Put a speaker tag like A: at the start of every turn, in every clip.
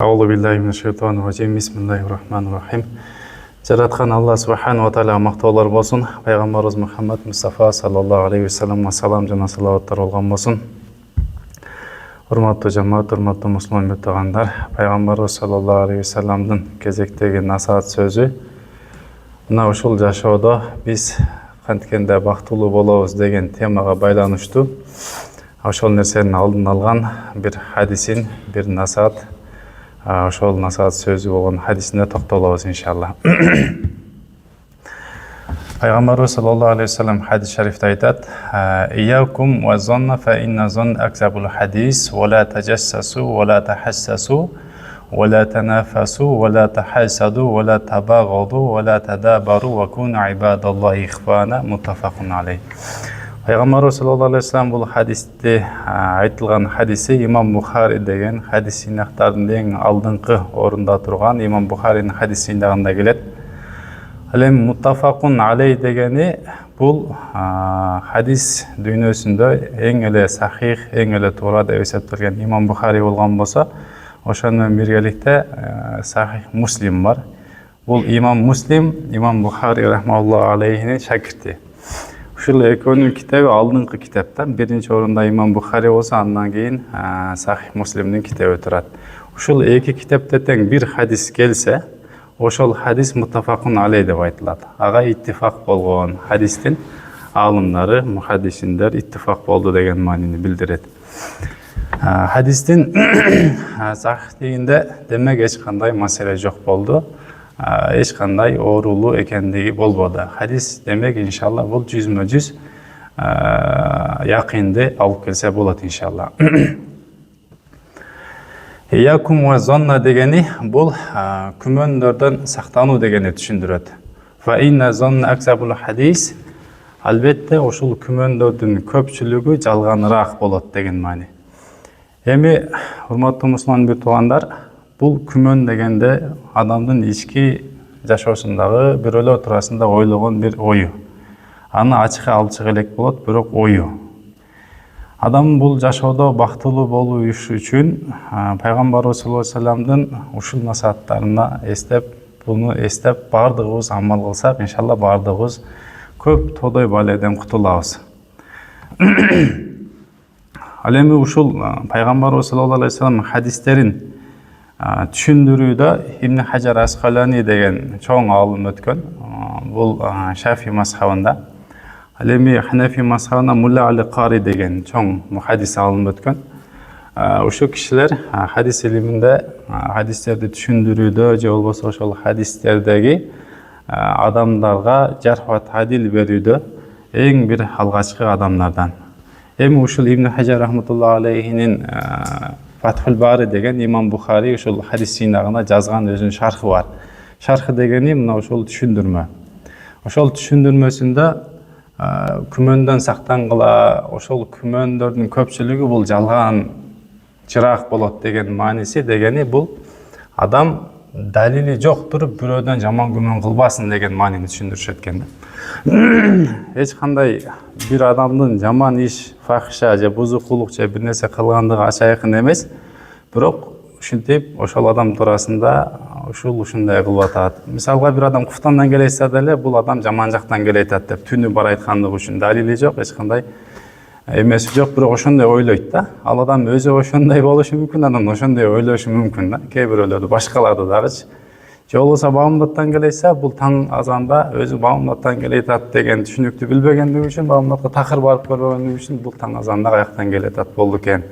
A: Аузу биллахи минаш шайтанир ражим. Бисмиллахир рахманир рахим. Жараткан Алла субхану ва тааля мактоолор болсун. Пайгамбарыбыз Мухаммад Мустафа саллаллаху алейхи ва салламга салам жана салаваттар болгон болсун. Урматтуу жамаат, урматтуу мусулман туугандар, Пайгамбарыбыз саллаллаху алейхи ва салламдын кезектеги насаат сөзү мына ушул жашоодо биз канткенде бактылуу болобуз деген темага байланыштуу. Ошол нерсенин алдын алган бир хадисин, бир насаат, ошол насаат сөзү болгон хадисине токтолобуз иншалла. Пайгамбарыбыз саллаллаху алейхи ва саллям хадис шарифте айтат: "Иякум ва занна фа инна зан акзабул хадис, ва ла таджассасу, ва ла тахассасу, ва ла танафасу, ва ла тахасаду, ва ла табагаду, ва ла тадабару, ва куну ибадаллахи ихвана." Муттафакун алейх. Пайгамбарыбыз саллаллаху алейхи ва саллям бул хадисте айтылган хадиси Имам Бухари деген хадис сыйнактардын эң алдыңкы орунда турган Имам Бухаринин хадис сыйнагында келет. Ал эми муттафакун алейх дегени бул хадис дүйнөсүндө эң эле сахих, эң эле туура деп эсептелген Имам Бухари болгон болсо, ошону менен биргеликте Сахих Муслим бар. Бул Имам Муслим, Имам Бухари рахмаллаху алейхинин шакирти. Ушул экөөнүн китеби алдыңкы китептен биринчи орунда Имам Бухари болсо, андан кийин Сахих Муслимдин китеби турат. Ушул эки китепте тең бир хадис келсе, ошол хадис муттафакун алейх деп айтылат. Ага иттифак болгон хадистин аалымдары, мухаддисиндер иттифак болду деген маанини билдирет. Хадистин сахихтигинде демек эч кандай маселе жок болду. Эч кандай оорулуу экендиги болбоду. Хадис демек иншалла бул 100% якынды алып келсе болот иншалла. Иякум ва занна дегени бул күмөндөрдөн сактануу дегени түшүндүрөт. Фа инна занна акзабул хадис, албетте ушул күмөндөрдүн көпчүлүгү жалганыраак болот деген маани. Эми урматтуу мусулман туугандар, бул күмөн дегенде адамдын ички жашоосундагы бирөөлө туурасында ойлогон бир ою. Аны ачыкка алчык элек болот, бирок ою. Адам бул жашоодо бактылуу болуу үчүн Пайгамбарыбыз саллаллаху алейхи ва салламдын ушул насааттарына буну эстеп бардыгыбыз амал кылсак, иншалла бардыгыбыз көп тодой баледен кутулабыз. Ал эми ушул Пайгамбарыбыз саллаллаху алейхи ва саллам хадистерин түшүндүрүүдө Ибн Хажар Аскалани деген чоң аалым өткөн. Бул Шафи мазхабында. Ал эми Ханафи мазхабында Мулла Али Кари деген чоң мухаддис аалым өткөн. Ушул кишилер хадис илиминде хадистерди түшүндүрүүдө же болбосо ошол хадистердеги адамдарга жарх ва тадил берүүдө эң бир алгачкы адамдардан. Эми ушул Ибн Хажар рахматуллаху алейхинин Фатхул Бари деген Имам Бухари ушул хадис сыйнагына жазган өзүнүн шархы бар. Шархы дегени мына ушул түшүндүрмө. Ошол түшүндүрмөсүндө күмөндөн сактангыла, ошол күмөндөрдүн көпчүлүгү бул жалганчыраак болот деген мааниси дегени бул адам далили жок туруп бирөөдөн жаман күмөн кылбасын деген маанини түшүндүрүшөт экен. Эч кандай бир адамдын жаман иш, фахиша же бузукулук же бир нерсе кылгандыгы ачайкын эмес, бирок ушинтип ошол адам туурасында ушундай кылып атат. Мисалга бир адам куфтандан келсе деле бул адам жаман жактан келет деп түнү бар айткандыгы үчүн далили жок, эч кандай эмеси жок, бирок ошондой ойлойт да. Ал адам өзү ошондой болушу мүмкүн, анан ошондой ойлошу мүмкүн да. Кээ бирөөлөрдү башкаларды дагычы. Же болбосо Баамдаттан келсе, бул таң азанда өзү Баамдаттан келет деген түшүнүктү билбегендиги үчүн, Баамдатка такыр барып көрбөгөндүгү үчүн бул таң азанда каяктан келет болду экен.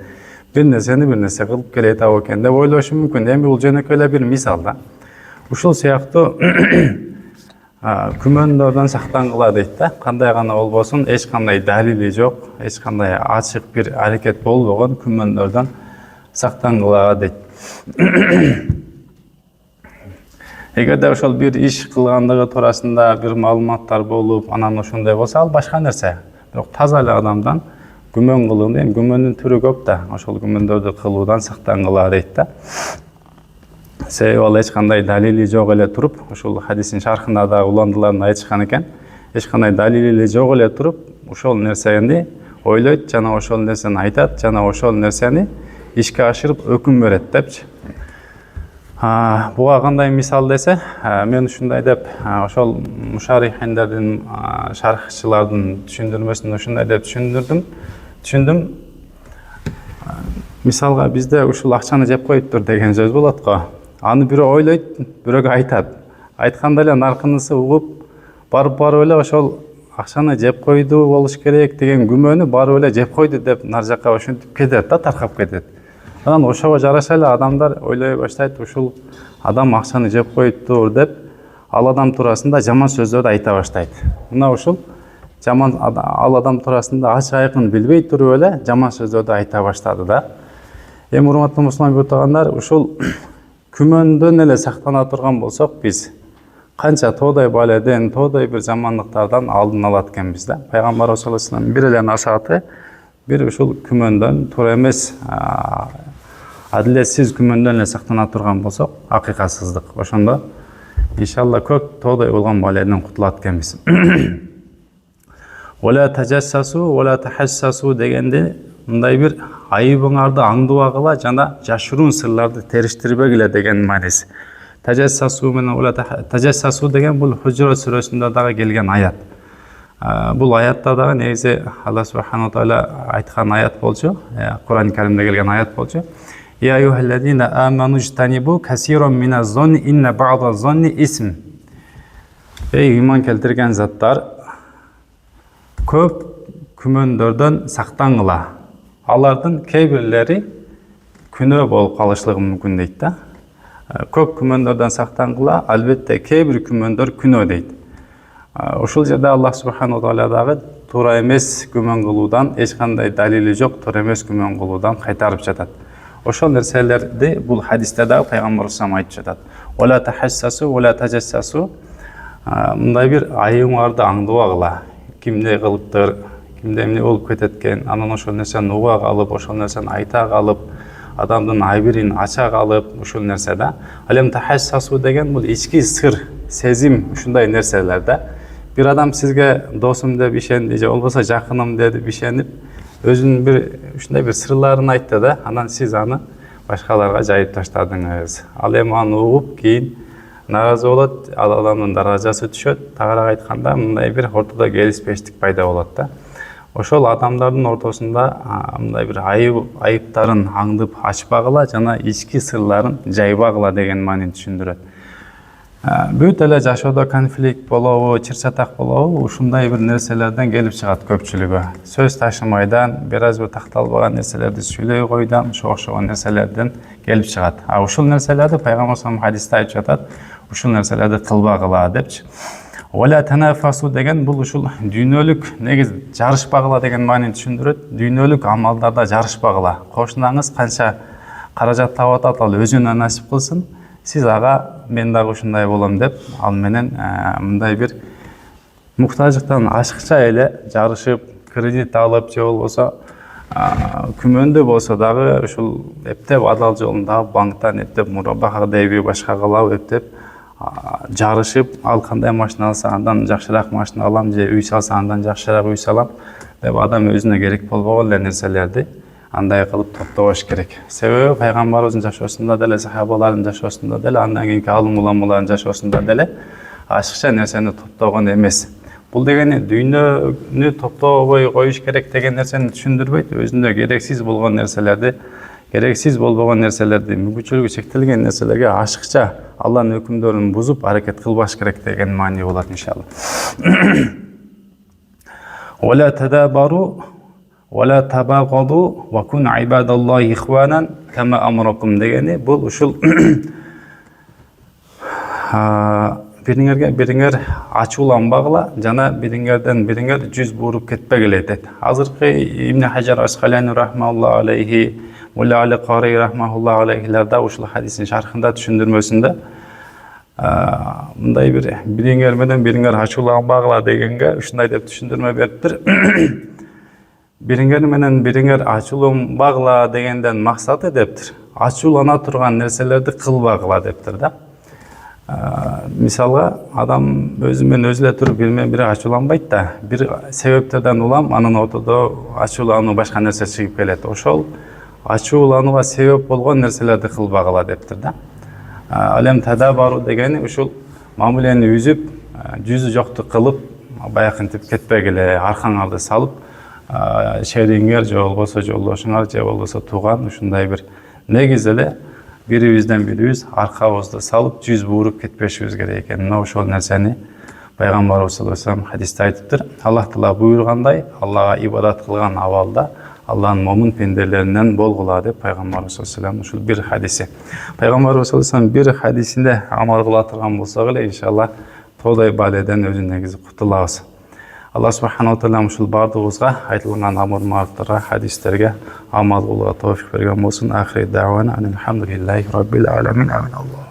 A: Бир нерсе кылып келет экен деп ойлошу мүмкүн. Эми бул жөнөкөй эле бир мисал да. Ушул сыяктуу күмөндөрдөн сактангыла дейт да. Кандай гана болбосун, эч кандай далили жок, эч кандай ачык бир аракет болбогон күмөндөрдөн сактангыла дейт. Эгерде ошол бир иш кылгандыгы туурасында бир маалыматтар болуп, анан ошондой болсо, ал башка нерсе. Бирок таза эле адамдан күмөн кылууну, эми күмөндүн түрү көп да, ошол күмөндөрдү кылуудан сактангыла дейт да. Себеби ал эч кандай далили жок эле туруп, ушул хадистин шархында да уландыларын айтышкан экен. Эч кандай далили жок эле туруп, ошол нерсени ойлойт жана ошол нерсени айтат, жана ошол нерсени ишке ашырып өкүм берет депчи. Буга кандай мисал десе, мен ушундай деп ошол мушарихиндердин, шархчылардын түшүндүрмөсүн ушундай деп түшүндүм. Мисалга бизде ушул акчаны жеп коюптур деген сөз болот го. Аны бирөө ойлойт, бирөөгө айтат. Айтканда эле наркынысы угуп, барып эле ошол акчаны жеп койду болуш керек деген күмөнү барып эле жеп койду деп нар жакка ушинтип кетет да, таркап кетет. Анан ошого жараша эле адамдар ойлой баштайт, ушул адам акчаны жеп коюптур деп, ал адам туурасында жаман сөздөрдү айта баштайт. Мына ушул жаман ал адам туурасында ачык айкын билбей туруп эле жаман сөздөрдү айта баштады да. Эми урматтуу мусулман биртугандар, ушул күмөндөн эле сактана турган болсок, биз канча тоодай баледен, тоодай бир жамандыктардан алдын алат экенбиз да. Пайгамбарыбыз саллаллаху алейхи вассалам бир эле насааты, бир ушул күмөндөн, туура эмес, адилетсиз күмөндөн эле сактана турган болсок, акыйкатсыздык. Ошондо иншалла көп тоодай болгон баледен кутулат экенбиз. Вала таджассасу, вала тахассасу дегенде мындай бир айыбыңарды аңдыбагыла жана жашыруун сырларды териштирбегиле деген мааниси. Таджассасу менен вала таджассасу деген бул Худжурат сүрөсүндө дагы келген аят. Бул аятта дагы негизи Алла субханаху таала айткан аят болчу, Кур'ан Каримде келген аят болчу. Я аюхаллазина аману жтанибу касирон миназ-зонни инна ба'да-зонни исм. Эй иман келтирген заттар, көп күмөндөрдөн сактаңыла. Алардын кээ бирлери күнөө болуп калышлыгы мүмкүн дейт да. Көп күмөндөрдөн сактангыла, албетте кээ бир күмөндөр күнөө дейт. Ушул жерде Аллах субханаху таала дагы туура эмес күмөн кылуудан, эч кандай далили жок туура эмес күмөн кылуудан кайтарып жатат. Ошол нерселерди бул хадисте дагы пайгамбарыбыз айтып жатат. Вала тахассасу, вала таджассасу. Мындай бир айыбыңарды аңдыбагыла. Кимде кылыптыр, кимде эмне болуп кетет экен, анан ошол нерсени уга калып, ошол нерсени айта калып, адамдын айбирин ача калып, ушул нерсе да. Алем тахассасу деген бул ички сыр, сезим, ушундай нерселер да. Бир адам сизге досум деп ишенди, же болбосо жакыным деп ишенип, өзүнүн бир ушундай бир сырларын айтты да, анан сиз аны башкаларга жайып таштадыңыз. Ал эми аны угуп, кийин наразы болот, ал адамдын даражасы түшөт. Тагыраак айтканда, мындай бир ортодо келиспештик пайда болот да. Ошол адамдардын ортосунда мындай бир айыптарын аңдып ачпагыла жана ички сырларын жайбагыла деген маанини түшүндүрөт. Бүт эле жашоодо конфликт болобу, чыр-чатак болобу, ушундай бир нерселерден келип чыгат көпчүлүгү. Сөз ташымайдан, бир аз бир такталбаган нерселерди сүйлөй койдан, ошого окшогон нерселерден келип чыгат. Ушул нерселерди Пайгамбар саллаллаху алейхи хадисте айтып жатат. Ушул нерселерди кылбагыла депчи. Вала танафасу деген бул ушул дүйнөлүк негиз жарышпагыла деген маанини түшүндүрөт. Дүйнөлүк амалдарда жарышпагыла. Кошунаңыз канча каражат таап атат, ал өзүнө насип кылсын. Сиз ага мен дагы ушундай болом деп, ал менен мындай бир муктаждыктан ашыкча эле жарышып, кредит алып, же болбосо күмөндүү болсо дагы ушул эптеп адал жолун таап, банктан эптеп мурабаха деби башка кылып эптеп жарышып, ал кандай машина алса андан жакшыраак машина алам, же үй салса андан жакшыраак үй салам деп адам өзүнө керек болбогон эле нерселерди андай кылып топтобош керек. Себеби пайгамбарыбыздын жашоосунда деле, сахабалардын жашоосунда деле, андан кийинки алым уламалардын жашоосунда деле ашыкча нерсени топтогон эмес. Бул дегени дүйнөнү топтобой коюш керек деген нерсени түшүндүрбөйт. Өзүндө керексиз болгон нерселерди, керексиз болбогон нерселерди, мүмкүнчүлүгү чектелген нерселерге ашыкча Алланын өкүмдөрүн бузуп аракет кылбаш керек деген маани болот иншалла. Вала тадабару вала табагаду ва кун ибадаллахи ихванан кама амракум дегени бул ушул бириңерге ачууланбагыла жана бириңерден бириңер жүз буруп кетпегиле дейт. Азыркы Ибн Хаджар Асқалани рахмауллаху алейхи Мулла Али Кари рахмауллаху алейхилерде ушул хадистин шархында түшүндүрмөсүндө мындай бириңер менен бириңер ачууланбагыла дегенге ушундай деп түшүндүрмө бериптир. Бириңер менен бириңер ачууланбагыла дегенден максаты дептир. Ачуулана турган нерселерди кылбагыла дептир да. Мисалга адам өзү менен өзү эле туруп бири менен бири ачууланбайт да. Бир себептерден улам анын ортодо ачуулануу башка нерсе чыгып келет. Ошол ачууланууга себеп болгон нерселерди кылбагыла дептир да. Alem tadabaru degeni uşul mamuleni üzüp, жүзү жокту кылып, баякынтип кетпегиле, аркаңарды салып, шериңер же болбосо жолдошуңар же болбосо тууган ушундай бир негиз эле бирибизден бирибиз аркабызды салып жүз бууруп кетпешибиз керек экен. Мына ошол нерсени пайгамбарыбыз саллаллаху алейхи вассалам хадисте айтыптыр. Аллах таала буйругандай, Аллага ибадат кылган абалда Аллахтын момун пенделеринен болгула деп пайгамбарыбыз саллаллаху алейхи вассалам ушул бир хадиси. Пайгамбарыбыз саллаллаху алейхи вассалам бир хадисинде амал кыла турган болсок эле, иншалла тодай баледен өзү негизи кутулабыз. Аллах субханаху ва таала ушул бардыгыбызга айтылган амал-маруфтарга, хадистерге амал кылууга товфик берген болсун. Ахири дa'wana алхамдулиллахи раббил аламин. Амин.